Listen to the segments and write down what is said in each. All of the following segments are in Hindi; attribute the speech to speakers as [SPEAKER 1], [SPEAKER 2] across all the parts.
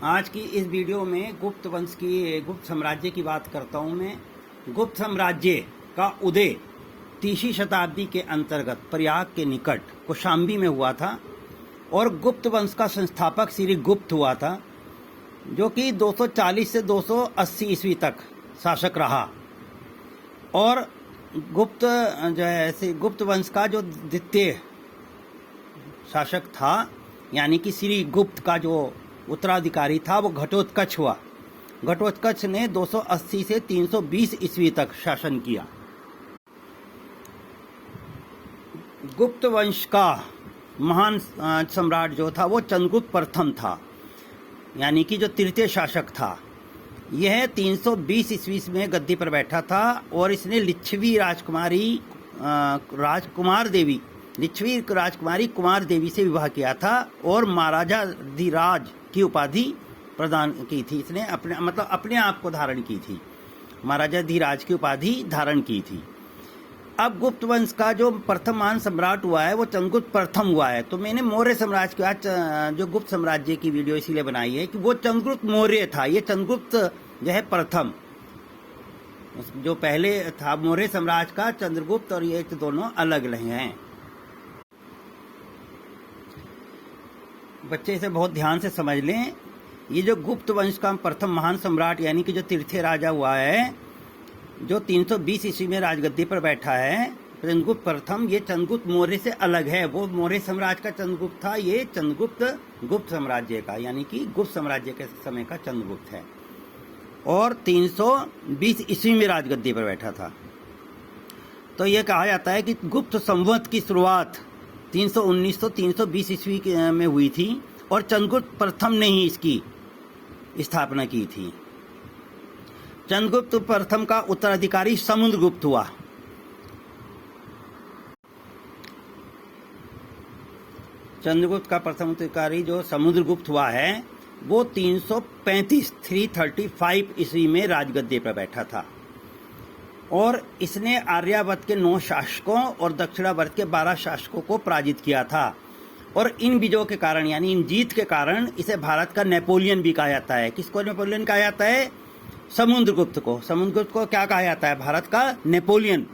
[SPEAKER 1] आज की इस वीडियो में गुप्त वंश की गुप्त साम्राज्य की बात करता हूं मैं। गुप्त साम्राज्य का उदय 3वीं शताब्दी के अंतर्गत प्रयाग के निकट कौशाम्बी में हुआ था और गुप्त वंश का संस्थापक श्री गुप्त हुआ था, जो कि 240 से 280 ईस्वी तक शासक रहा। और गुप्त जैसे गुप्त वंश का जो द्वितीय शासक था, यानी कि श्री गुप्त का जो उत्तराधिकारी था, वो घटोत्कच हुआ। घटोत्कच ने 280 से 320 ईस्वी तक शासन किया। गुप्त वंश का महान सम्राट जो था वो चंद्रगुप्त प्रथम था, यानी कि जो तृतीय शासक था। यह 320 ईस्वी में गद्दी पर बैठा था और इसने लिच्छवी राजकुमारी कुमार देवी से विवाह किया था और महाराजा धीराज की उपाधि प्रदान की थी। इसने अपने आप को धारण की थी, महाराजा धीराज की उपाधि धारण की थी। अब गुप्त वंश का जो प्रथम महान सम्राट हुआ है वो चंद्रगुप्त प्रथम हुआ है। तो मैंने मौर्य साम्राज्य के आज जो गुप्त साम्राज्य की वीडियो इसीलिए बनाई है कि वो चंद्रगुप्त मौर्य था, ये चंद्रगुप्त जो है प्रथम। जो पहले था मौर्य साम्राज्य का चंद्रगुप्त, और ये दोनों अलग हैं। बच्चे इसे बहुत ध्यान से समझ लें। ये जो गुप्त वंश का प्रथम महान सम्राट, यानी कि जो तृतीय राजा हुआ है, जो 320 ईस्वी में राजगद्दी पर बैठा है, चंद्रगुप्त प्रथम, ये चंद्रगुप्त मौर्य से अलग है। वो मौर्य साम्राज्य का चंद्रगुप्त था, ये चंद्रगुप्त गुप्त साम्राज्य का, यानी कि गुप्त साम्राज्य के समय का चंद्रगुप्त है और 320 ईस्वी में राजगद्दी पर बैठा था। तो ये कहा जाता है कि गुप्त संवत की शुरुआत 319-320 ईस्वी में हुई थी और चंद्रगुप्त प्रथम ने ही इसकी स्थापना की थी। चंद्रगुप्त प्रथम का उत्तराधिकारी समुद्रगुप्त हुआ। चंद्रगुप्त का प्रथम उत्तराधिकारी जो समुद्रगुप्त हुआ है वो 335 ईस्वी में राजगद्दी पर बैठा था और इसने आर्यावर्त के 9 शासकों और दक्षिणावर्त के 12 शासकों को पराजित किया था। और इन विजयों के कारण, यानी इन जीत के कारण, इसे भारत का नेपोलियन भी कहा जाता है। किसको नेपोलियन कहा जाता है? समुद्रगुप्त को। समुद्रगुप्त को क्या कहा जाता है? भारत का नेपोलियन।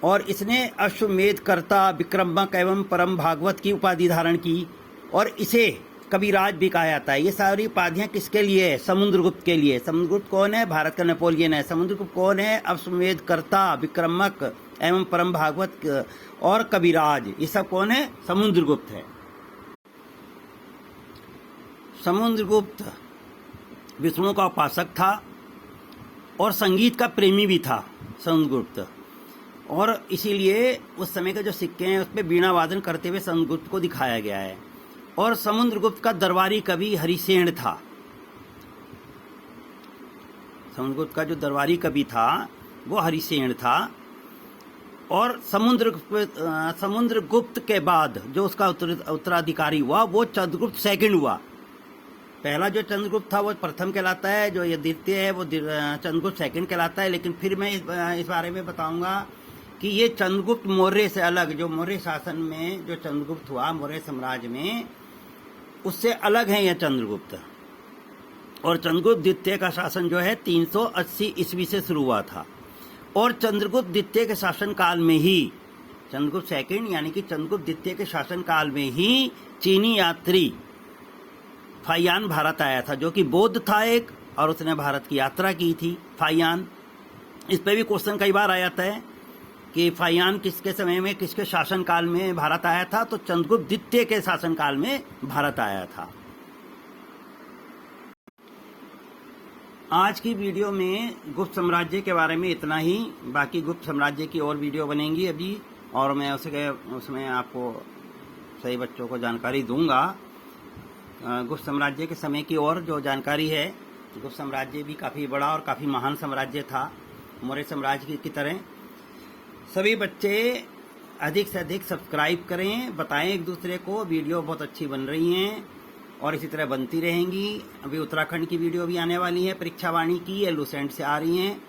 [SPEAKER 1] और इसने अश्वमेध कर्ता, विक्रमक एवं परम भागवत की उपाधि धारण की और इसे कविराज भी कहा जाता है। ये सारी उपाधियां किसके लिए है? समुद्रगुप्त के लिए। समुद्रगुप्त कौन है? भारत का नेपोलियन है। समुद्रगुप्त कौन है? अश्वमेध कर्ता, विक्रमक एवं परम भागवत और कविराज, ये सब कौन है? समुद्रगुप्त है। समुद्रगुप्त विष्णु का उपासक था और संगीत का प्रेमी भी था समुद्रगुप्त, और इसीलिए उस समय के जो सिक्के हैं उस पर वीणा वादन करते हुए समुद्रगुप्त को दिखाया गया है। और समुद्रगुप्त का दरबारी कवि हरिसेन था। समुद्रगुप्त का जो दरबारी कवि था वो हरिसेन था। और समुद्रगुप्त के बाद जो उसका उत्तराधिकारी हुआ वो चंद्रगुप्त सेकंड हुआ। पहला जो चंद्रगुप्त था वो प्रथम कहलाता है, जो ये द्वितीय है वो चंद्रगुप्त सेकंड कहलाता है। लेकिन फिर मैं इस बारे में बताऊंगा कि ये चंद्रगुप्त मौर्य से अलग, जो मौर्य शासन में जो चंद्रगुप्त हुआ मौर्य साम्राज्य में, उससे अलग है यह चंद्रगुप्त। और चंद्रगुप्त द्वितीय का शासन जो है 380 ईस्वी से शुरू हुआ था। और चंद्रगुप्त द्वितीय के शासन काल में ही, चंद्रगुप्त सेकंड यानी कि चंद्रगुप्त द्वितीय के शासन काल में ही चीनी यात्री फाहियान भारत आया था, जो कि बौद्ध था एक, और उसने भारत की यात्रा की थी। फाहियान, इस पे भी क्वेश्चन कई बार आ जाता है कि फाहियान किसके समय में, किसके शासन काल में भारत आया था? तो चंद्रगुप्त द्वितीय के शासन काल में भारत आया था। आज की वीडियो में गुप्त साम्राज्य के बारे में इतना ही। बाकी गुप्त साम्राज्य की और वीडियो बनेंगी अभी, और मैं उसमें आपको सही बच्चों को जानकारी दूंगा। गुप्त साम्राज्य के समय की और जो जानकारी है, गुप्त साम्राज्य भी काफ़ी बड़ा और काफ़ी महान साम्राज्य था मौर्य साम्राज्य की तरह। सभी बच्चे अधिक से अधिक सब्सक्राइब करें, बताएं एक दूसरे को। वीडियो बहुत अच्छी बन रही हैं और इसी तरह बनती रहेंगी। अभी उत्तराखंड की वीडियो भी आने वाली है, परीक्षा वाणी की, ये लुसेंट से आ रही हैं।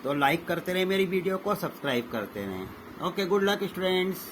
[SPEAKER 1] तो लाइक करते रहें मेरी वीडियो को, सब्सक्राइब करते रहें। Okay, good luck students.